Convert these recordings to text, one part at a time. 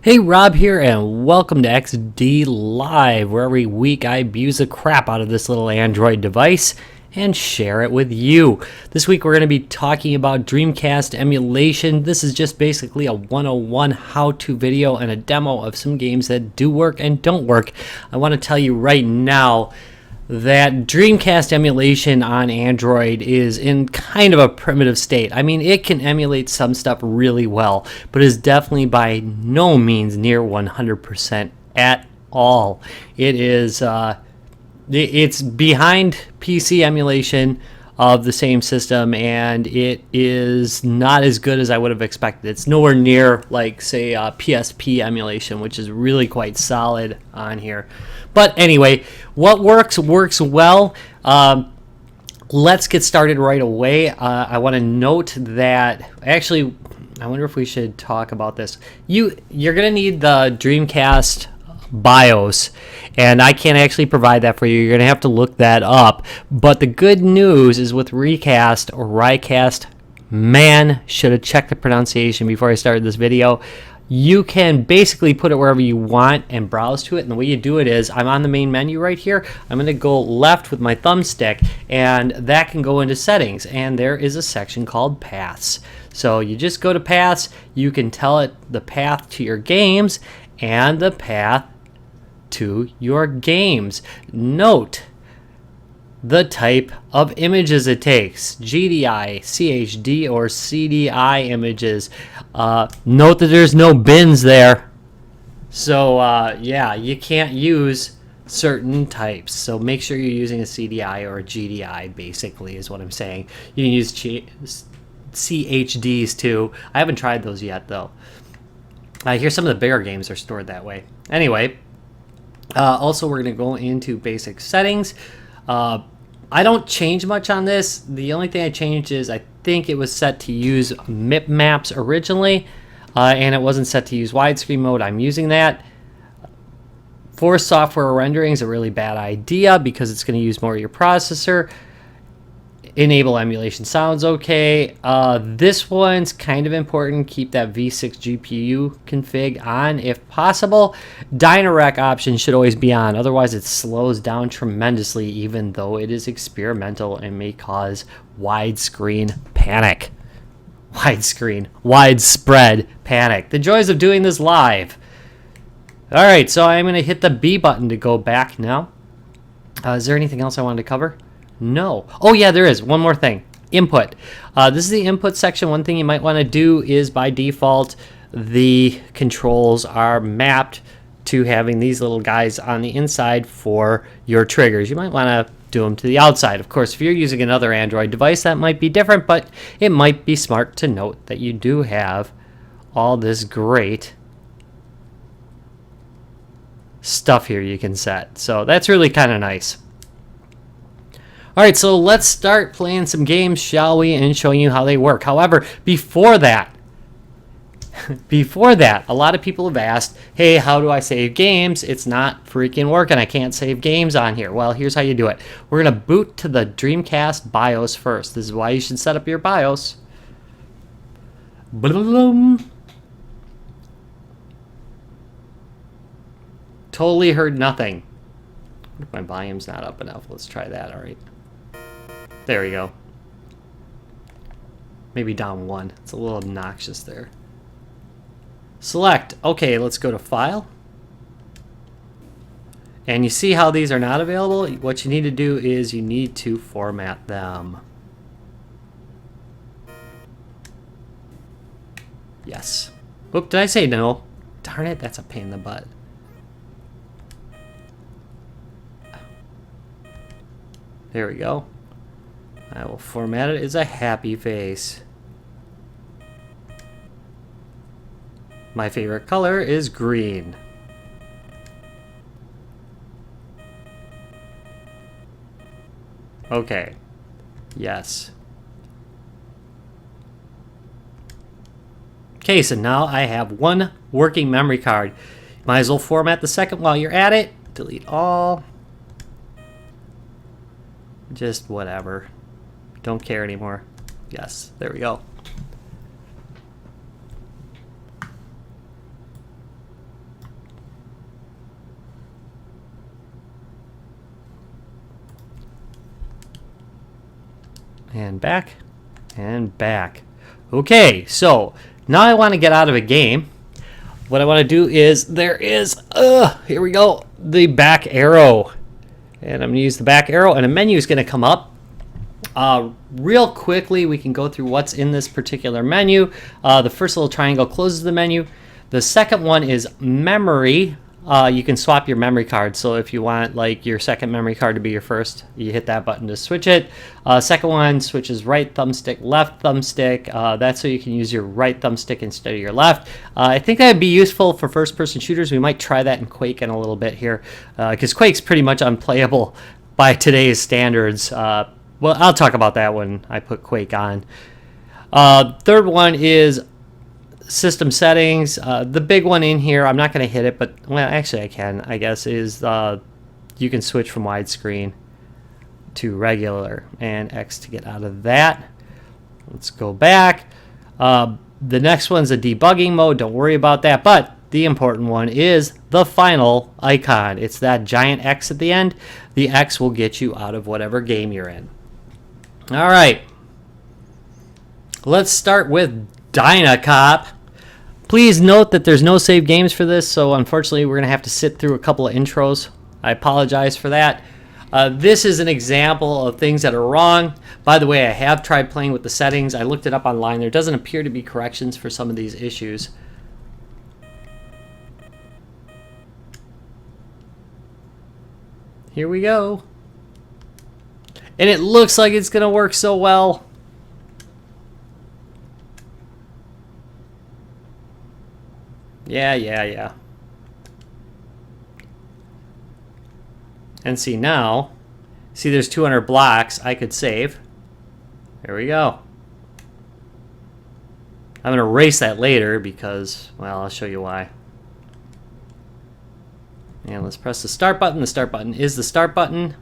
Hey, Rob here, and welcome to XD Live, where every week I abuse the crap out of this little Android device and share it with you. This week we're going to be talking about Dreamcast emulation. This is just basically a 101 how-to video and a demo of some games that do work and don't work. I want to tell you right now that Dreamcast emulation on Android is in kind of a primitive state. I mean, it can emulate some stuff really well, but is definitely by no means near 100% at all. It is, it's behind PC emulation of the same system, and it is not as good as I would have expected. It's nowhere near, like, say, PSP emulation, which is really quite solid on here. But anyway, what works well. Let's get started right away. I want to note that, actually, I wonder if we should talk about this. You're going to need the Dreamcast BIOS, and I can't actually provide that for you. You're going to have to look that up. But the good news is with Reicast or Reicast, man, should have checked the pronunciation before I started this video. You can basically put it wherever you want and browse to it. And the way you do it is, I'm on the main menu right here. I'm going to go left with my thumbstick, and that can go into settings. And there is a section called paths. So you just go to paths. You can tell it the path to your games and the path to your games. Note the type of images it takes: GDI, CHD, or CDI images. Note that there's no bins there. So yeah, you can't use certain types. So make sure you're using a CDI or a GDI, basically, is what I'm saying. You can use CHDs too. I haven't tried those yet, though. I hear some of the bigger games are stored that way. Anyway, also we're going to go into basic settings. I don't change much on this. The only thing I changed is I think it was set to use MIP maps originally, and it wasn't set to use widescreen mode. I'm using that. Forced software rendering is a really bad idea because it's going to use more of your processor. Enable emulation sounds okay. This one's kind of important. Keep that V6 GPU config on if possible. Dynamite option should always be on. Otherwise, it slows down tremendously, even though it is experimental and may cause widescreen panic. Widespread panic. The joys of doing this live. All right, so I'm going to hit the B button to go back now. Is there anything else I wanted to cover? No. Oh yeah, there is one more thing. Input. This is the input section. One thing you might want to do is, by default, the controls are mapped to having these little guys on the inside for your triggers. You might want to do them to the outside. Of course, if you're using another Android device, that might be different, but it might be smart to note that you do have all this great stuff here you can set. So that's really kind of nice. Alright, so let's start playing some games, shall we, and showing you how they work. However, before that, a lot of people have asked, hey, how do I save games? It's not freaking working. I can't save games on here. Well, here's how you do it. We're going to boot to the Dreamcast BIOS first. This is why you should set up your BIOS. Boom. Totally heard nothing. If my volume's not up enough, let's try that. Alright. There we go. Maybe down one. It's a little obnoxious there. Select. Okay, let's go to File. And you see how these are not available? What you need to do is you need to format them. Yes. Oop, did I say no? Darn it, that's a pain in the butt. There we go. I will format it as a happy face. My favorite color is green. Okay. Yes. Okay, so now I have one working memory card. Might as well format the second while you're at it. Delete all. Just whatever. Don't care anymore. Yes, there we go. and back, and back. Okay, so now I want to get out of a game. What I want to do is, here we go, the back arrow. And I'm going to use the back arrow, and a menu is going to come up. Real quickly, we can go through what's in this particular menu. The first little triangle closes the menu. The second one is memory. You can swap your memory card. So if you want like your second memory card to be your first, you hit that button to switch it. Second one switches right thumbstick, left thumbstick. That's so you can use your right thumbstick instead of your left. I think that would be useful for first-person shooters. We might try that in Quake in a little bit here, because Quake's pretty much unplayable by today's standards. Well, I'll talk about that when I put Quake on. Third one is system settings. The big one in here, I'm not going to hit it, but well, actually I can, I guess, is you can switch from widescreen to regular, and X to get out of that. Let's go back. The next one's a debugging mode. Don't worry about that, but the important one is the final icon. It's that giant X at the end. The X will get you out of whatever game you're in. All right, let's start with Dynamite Cop. Please note that there's no save games for this, so unfortunately we're going to have to sit through a couple of intros. I apologize for that. This is an example of things that are wrong. By the way, I have tried playing with the settings. I looked it up online. There doesn't appear to be corrections for some of these issues. Here we go. And it looks like it's going to work so well. Yeah. And see now, there's 200 blocks I could save. There we go. I'm going to erase that later because, well, I'll show you why. And let's press the start button. The start button is the start button.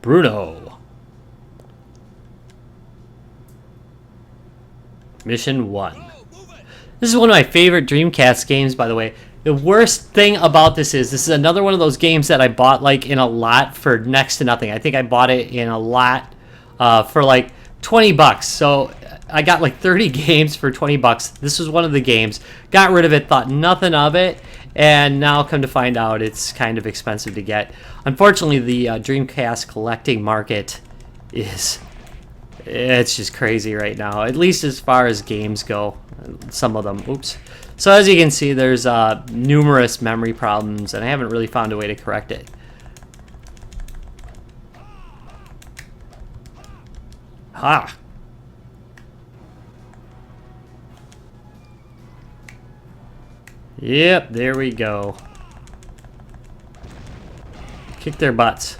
Bruno. Mission 1. This is one of my favorite Dreamcast games, by the way. The worst thing about this is another one of those games that I bought like in a lot for next to nothing. I think I bought it in a lot for like 20 bucks. So I got like 30 games for 20 bucks. This was one of the games. Got rid of it, thought nothing of it. And now come to find out it's kind of expensive to get. Unfortunately, the Dreamcast collecting market it's just crazy right now, at least as far as games go. Some of them, oops. So as you can see, there's numerous memory problems, and I haven't really found a way to correct it. Ha! Yep, there we go. Kick their butts.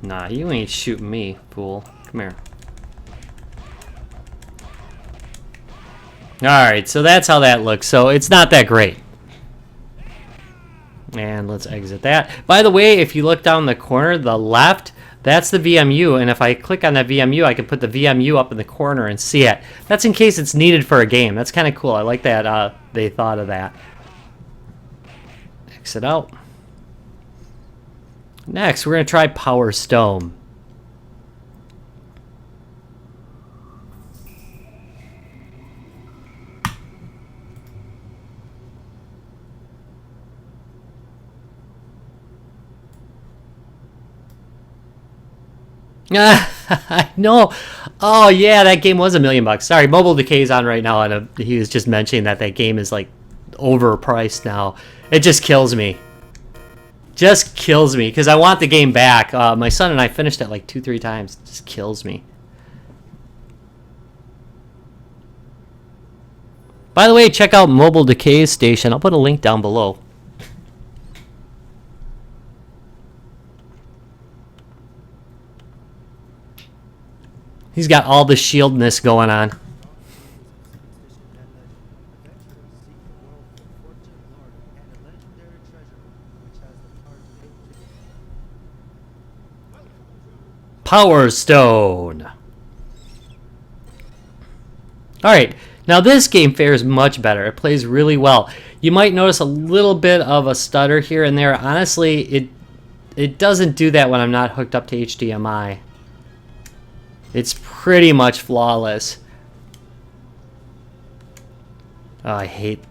Nah, you ain't shooting me, fool. Come here. Alright, so that's how that looks. So it's not that great. And let's exit that. By the way, if you look down the corner, the left, that's the VMU, and if I click on that VMU, I can put the VMU up in the corner and see it. That's in case it's needed for a game. That's kind of cool. I like that they thought of that. Exit out. Next, we're going to try Powerstone. I know. Oh yeah, that game was $1 million. Sorry, Mobile Decay's on right now, and he was just mentioning that game is like overpriced now. It just kills me. Just kills me because I want the game back. My son and I finished it like 2-3 times. It just kills me. By the way, check out Mobile Decay's station. I'll put a link down below. He's got all the shieldness going on. Powerstone. Alright, now this game fares much better. It plays really well. You might notice a little bit of a stutter here and there. Honestly, it doesn't do that when I'm not hooked up to HDMI. It's pretty much flawless. Oh, I hate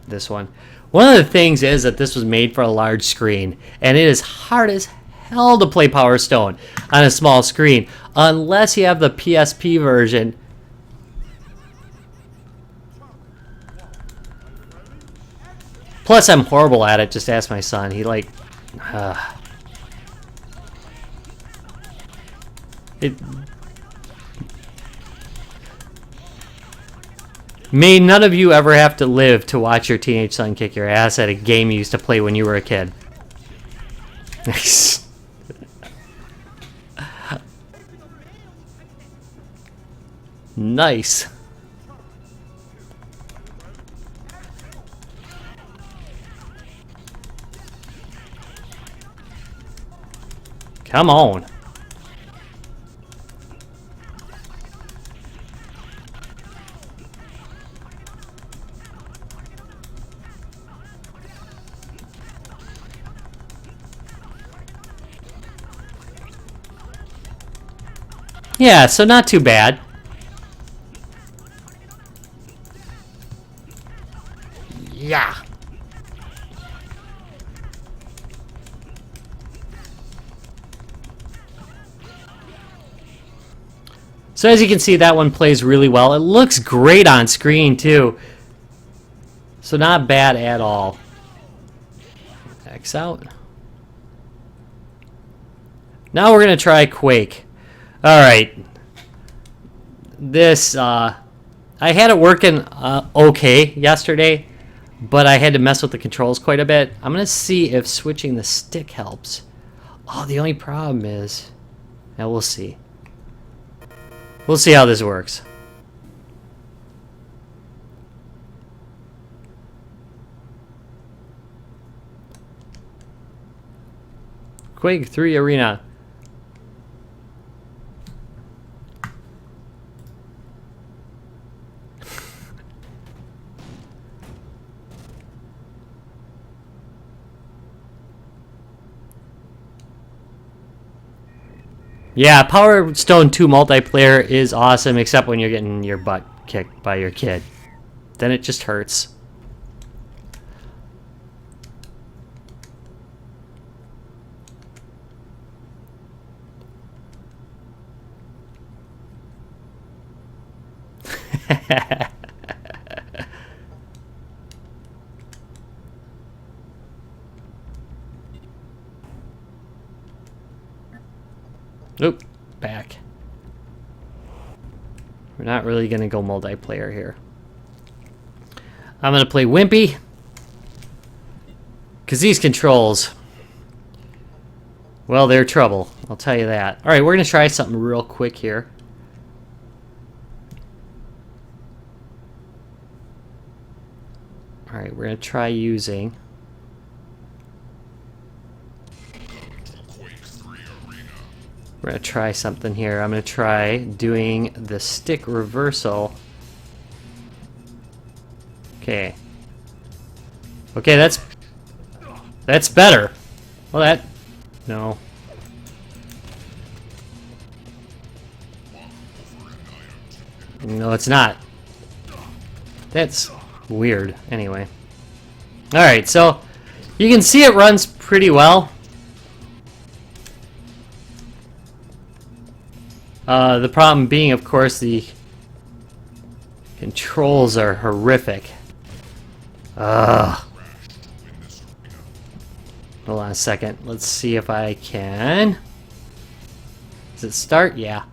this one. One of the things is that this was made for a large screen, and it is hard as hell to play Power Stone on a small screen, unless you have the PSP version. Plus, I'm horrible at it. Just ask my son. He like... May none of you ever have to live to watch your teenage son kick your ass at a game you used to play when you were a kid. Nice. Come on. Yeah, so not too bad. Yeah. So as you can see, that one plays really well. It looks great on screen too. So not bad at all. X out. Now we're gonna try Quake. Alright. This, I had it working okay yesterday, but I had to mess with the controls quite a bit. I'm gonna see if switching the stick helps. Oh, the only problem is... Now we'll see. We'll see how this works. Quake 3 Arena. Yeah, Powerstone 2 multiplayer is awesome, except when you're getting your butt kicked by your kid. Then it just hurts. Oop, back. We're not really going to go multiplayer here. I'm going to play Wimpy. Because these controls, well, they're trouble. I'll tell you that. Alright, we're going to try something real quick here. Alright, we're going to try using... We're going to try something here. I'm going to try doing the stick reversal. Okay. Okay, that's better. Well, that... No. No, it's not. That's weird. Anyway. Alright, so you can see it runs pretty well. The problem being, of course, the controls are horrific. Ugh. Hold on a second. Let's see if I can. Does it start? Yeah.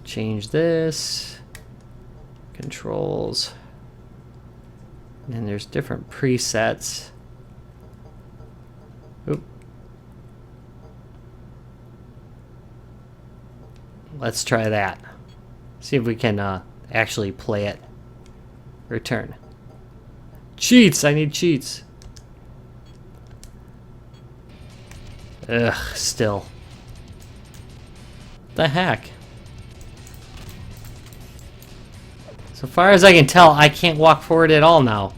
Change this. Controls. And there's different presets. Oop. Let's try that. See if we can actually play it. Return. Cheats! I need cheats. Ugh, still. the heck? So far as I can tell, I can't walk forward at all now.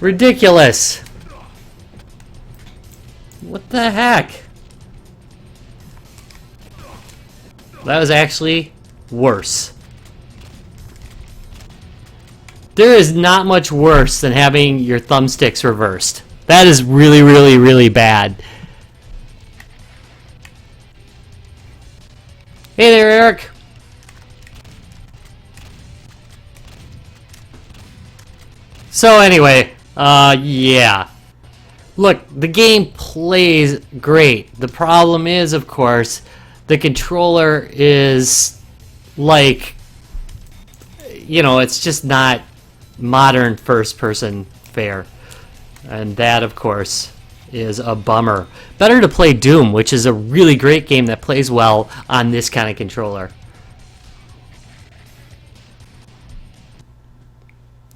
Ridiculous. What the heck? That was actually worse. There is not much worse than having your thumbsticks reversed. That is really, really, really bad. Hey there, Eric. So anyway, yeah. Look, the game plays great. The problem is, of course, the controller is like, you know, it's just not modern first-person fare. And that, of course, is a bummer. Better to play Doom, which is a really great game that plays well on this kind of controller.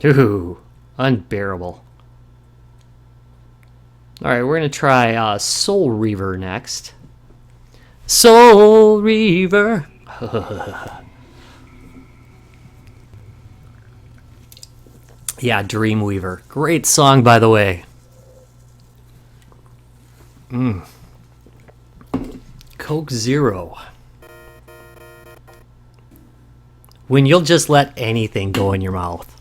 Ooh, unbearable. Alright, we're going to try Soul Reaver next. Soul Reaver! Yeah, Dreamweaver. Great song, by the way. Coke Zero. When you'll just let anything go in your mouth.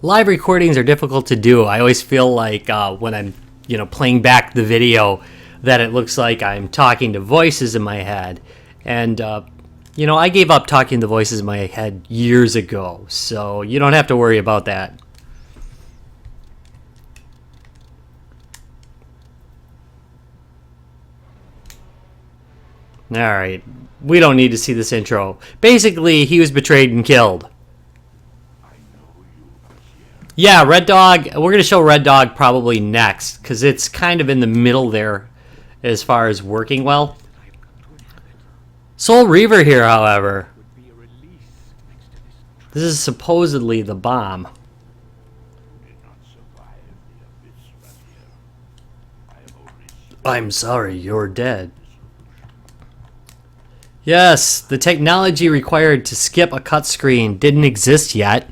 Live recordings are difficult to do. I always feel like when I'm, playing back the video, that it looks like I'm talking to voices in my head. And, I gave up talking to voices in my head years ago, so you don't have to worry about that. Alright, we don't need to see this intro. Basically, he was betrayed and killed. Yeah, Red Dog, we're going to show Red Dog probably next, because it's kind of in the middle there as far as working well. Soul Reaver here, however. This is supposedly the bomb. I'm sorry, you're dead. Yes, the technology required to skip a cut screen didn't exist yet.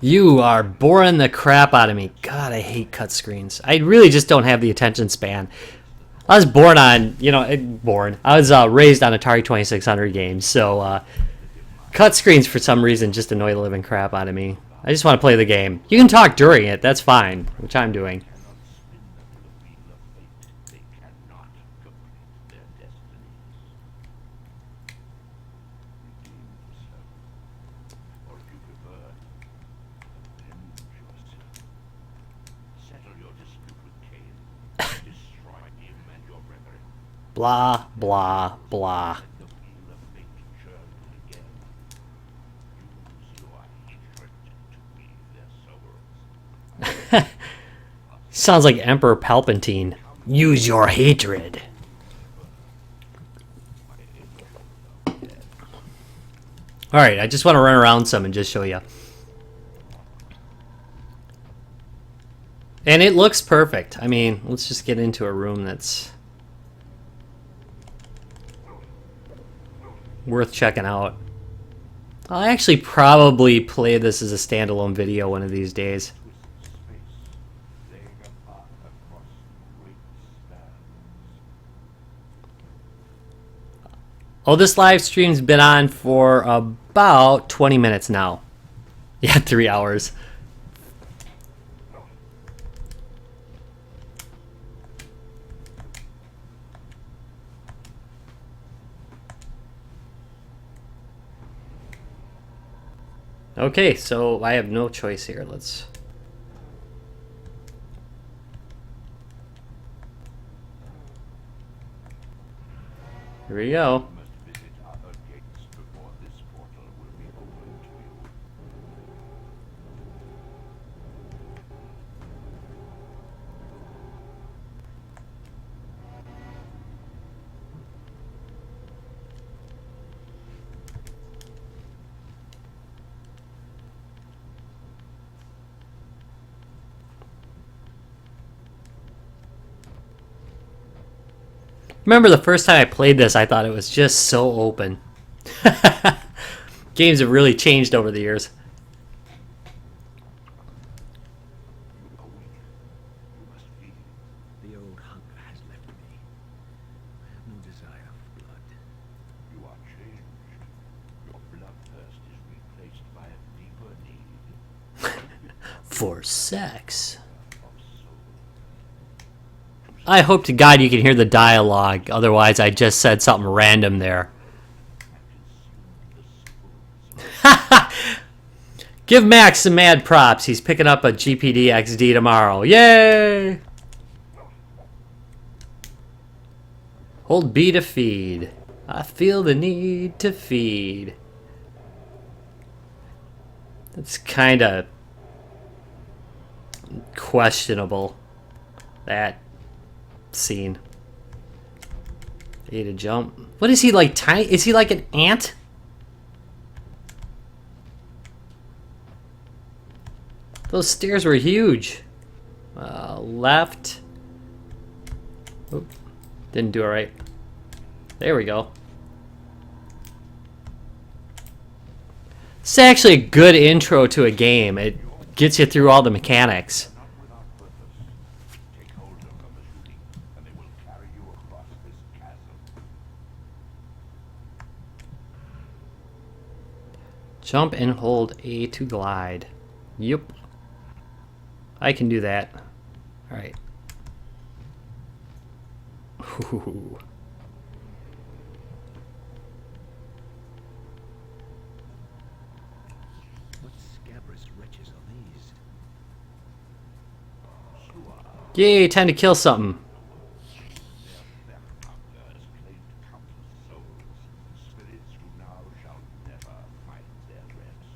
You are boring the crap out of me. God, I hate cut screens. I really just don't have the attention span. I was born on, I was raised on Atari 2600 games, so cut screens for some reason just annoy the living crap out of me. I just want to play the game. You can talk during it, that's fine, which I'm doing. Blah, blah, blah. Sounds like Emperor Palpatine. Use your hatred. Alright, I just want to run around some and just show you. And it looks perfect. I mean, let's just get into a room that's worth checking out. I'll actually probably play this as a standalone video one of these days. Oh, this live stream's been on for about 20 minutes now. Yeah, 3 hours. Okay, so I have no choice here. Let's... we go. Remember the first time I played this, I thought it was just so open. Games have really changed over the years. The old hunger has left me. I have no desire for blood. You are changed. Your bloodthirst is replaced by a deeper need For sex. of soul. I hope to God you can hear the dialogue, otherwise I just said something random there. Give Max some mad props. He's picking up a GPD XD tomorrow. Yay! Hold B to feed. I feel the need to feed. That's kind of questionable, that scene. A to jump. What is he, like tiny? Is he like an ant? Those stairs were huge. Left. Oop, didn't do it right. There we go. It's actually a good intro to a game. It gets you through all the mechanics. Not without purpose. Take hold of them as you leap, and they will carry you across this chasm. Jump and hold A to glide. Yup. I can do that. Alright. Ooh. What scabrous wretches are these? Yay, time to kill something. Their hunger has claimed countless souls, spirits who now shall never find their rest.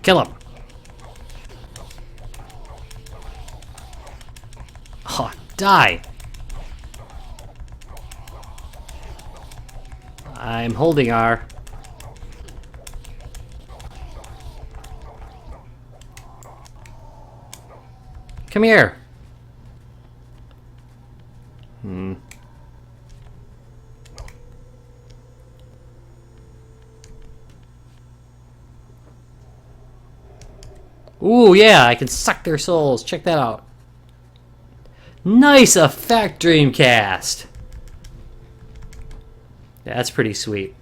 Kill him. Oh, die. I'm holding R. Come here. Ooh, yeah, I can suck their souls. Check that out. Nice effect, Dreamcast. Yeah, that's pretty sweet.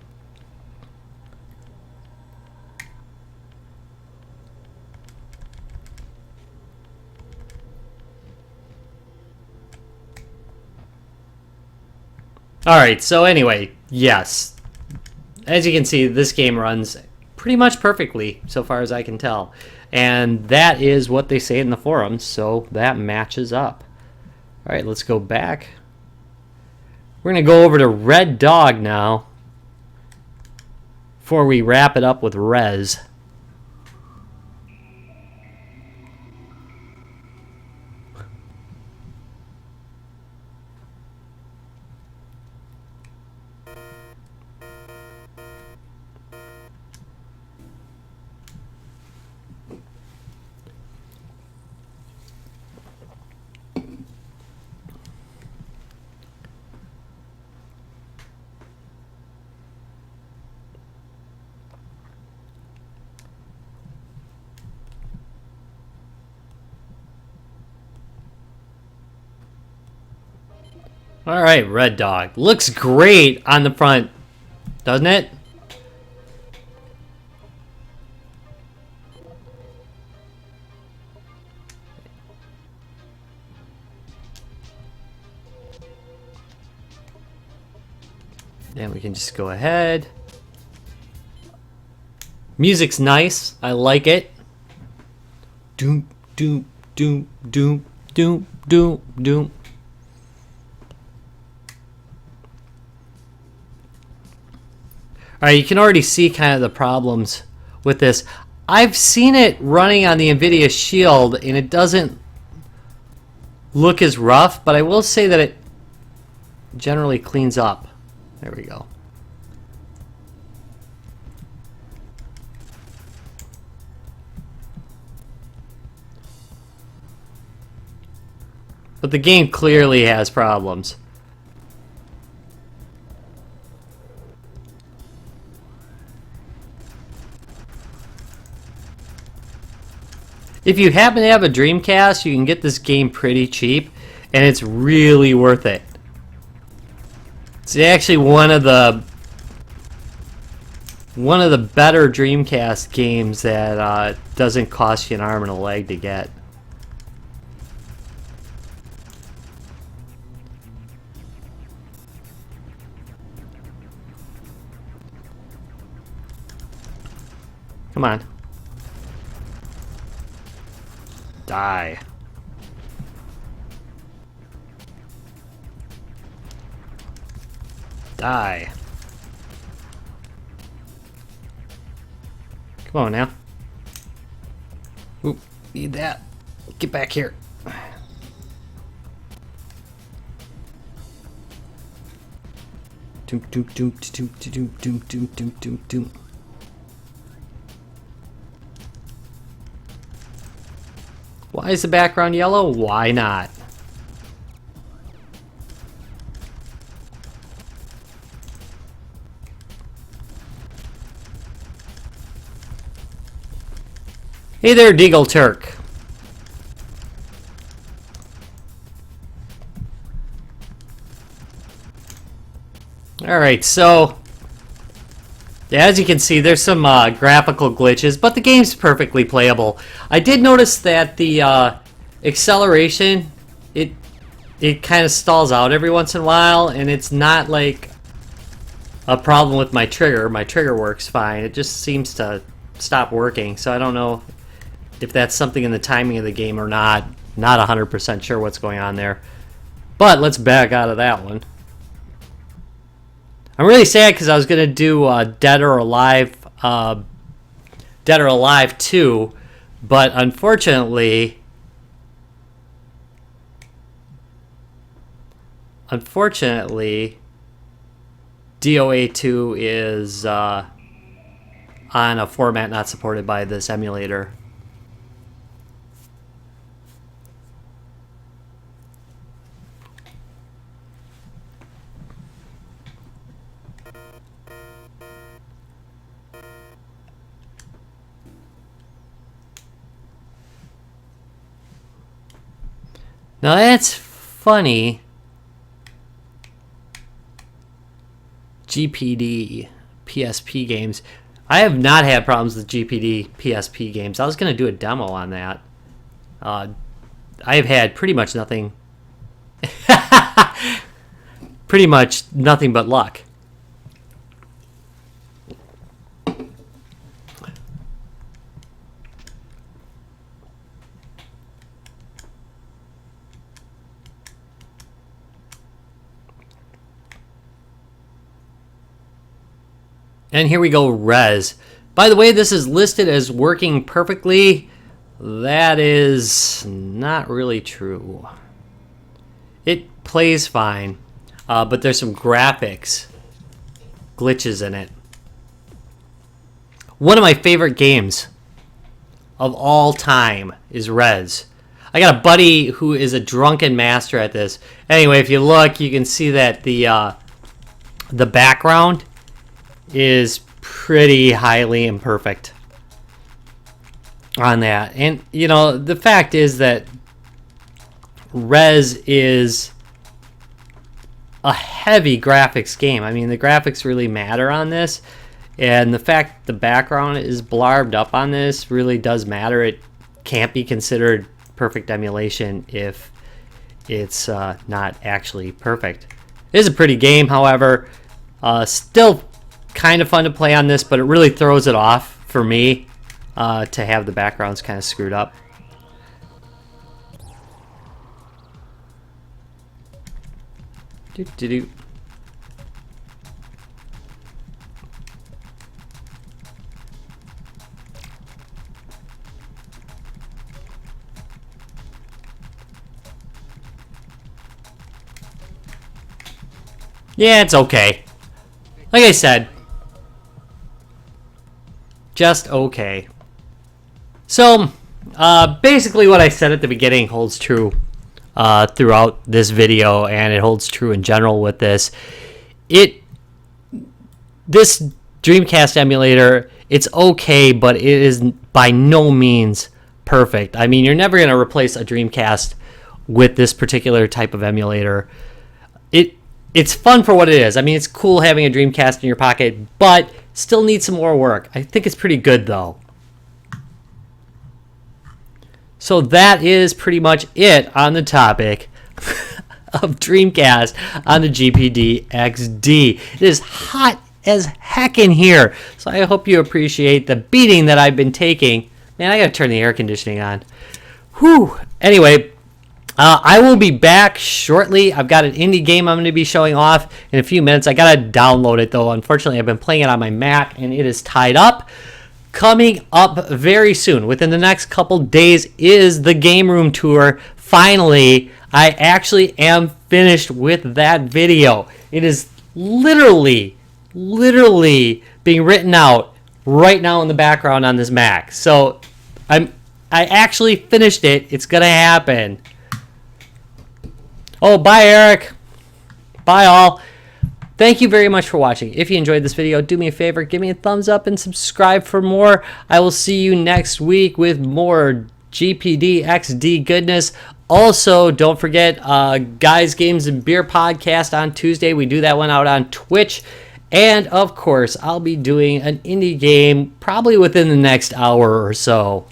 Alright, so anyway, yes. As you can see, this game runs pretty much perfectly, so far as I can tell. And that is what they say in the forums, so that matches up. Alright, let's go back. We're going to go over to Red Dog now, before we wrap it up with Rez. Alright, Red Dog. Looks great on the front, doesn't it? Then we can just go ahead. Music's nice. I like it. Doom, doom, doom, doom, doom, doom, doom. Alright, you can already see kind of the problems with this. I've seen it running on the NVIDIA Shield, and it doesn't look as rough, but I will say that it generally cleans up. There we go. But the game clearly has problems. If you happen to have a Dreamcast, you can get this game pretty cheap, and it's really worth it. It's actually one of the better Dreamcast games that doesn't cost you an arm and a leg to get. Come on. Die. Die. Come on now. Oop, need that. Get back here. Doom doom doom doom doom doom doom doom doom doom. Why is the background yellow? Why not? Hey there, Deagle Turk. Alright, so yeah, as you can see, there's some graphical glitches, but the game's perfectly playable. I did notice that the acceleration, it kind of stalls out every once in a while, and it's not like a problem with my trigger. My trigger works fine. It just seems to stop working, so I don't know if that's something in the timing of the game or not. Not 100% sure what's going on there. But let's back out of that one. I'm really sad because I was gonna do Dead or Alive 2, but unfortunately, DOA 2 is on a format not supported by this emulator. Now that's funny. GPD PSP games. I have not had problems with GPD PSP games. I was going to do a demo on that. I have had pretty much nothing. Pretty much nothing but luck. And here we go, res. By the way, this is listed as working perfectly. That is not really true. It plays fine, but there's some graphics glitches in it. One of my favorite games of all time is Res. I got a buddy who is a drunken master at this. Anyway, if you look, you can see that the background is pretty highly imperfect on that. And, you know, the fact is that Res is a heavy graphics game. I mean, the graphics really matter on this. And the fact the background is blarbed up on this really does matter. It can't be considered perfect emulation if it's not actually perfect. It is a pretty game, however. Still kind of fun to play on this, but it really throws it off for me to have the backgrounds kind of screwed up. Yeah, it's okay. Like I said, just okay. So, basically what I said at the beginning holds true throughout this video, and it holds true in general with this. This Dreamcast emulator, it's okay, but it is by no means perfect. I mean, you're never going to replace a Dreamcast with this particular type of emulator. It's fun for what it is. I mean, it's cool having a Dreamcast in your pocket, but still needs some more work. I think it's pretty good, though. So that is pretty much it on the topic of Dreamcast on the GPD XD. It is hot as heck in here, so I hope you appreciate the beating that I've been taking. Man, I gotta turn the air conditioning on. Whew. Anyway, I will be back shortly. I've got an indie game I'm going to be showing off in a few minutes. I got to download it, though. Unfortunately, I've been playing it on my Mac, and it is tied up. Coming up very soon, within the next couple days, is the Game Room Tour. Finally, I actually am finished with that video. It is literally being written out right now in the background on this Mac. So I actually finished it. It's going to happen. Oh, bye, Eric. Bye, all. Thank you very much for watching. If you enjoyed this video, do me a favor, give me a thumbs up and subscribe for more. I will see you next week with more GPD XD goodness. Also, don't forget Guys, Games, and Beer podcast on Tuesday. We do that one out on Twitch. And, of course, I'll be doing an indie game probably within the next hour or so.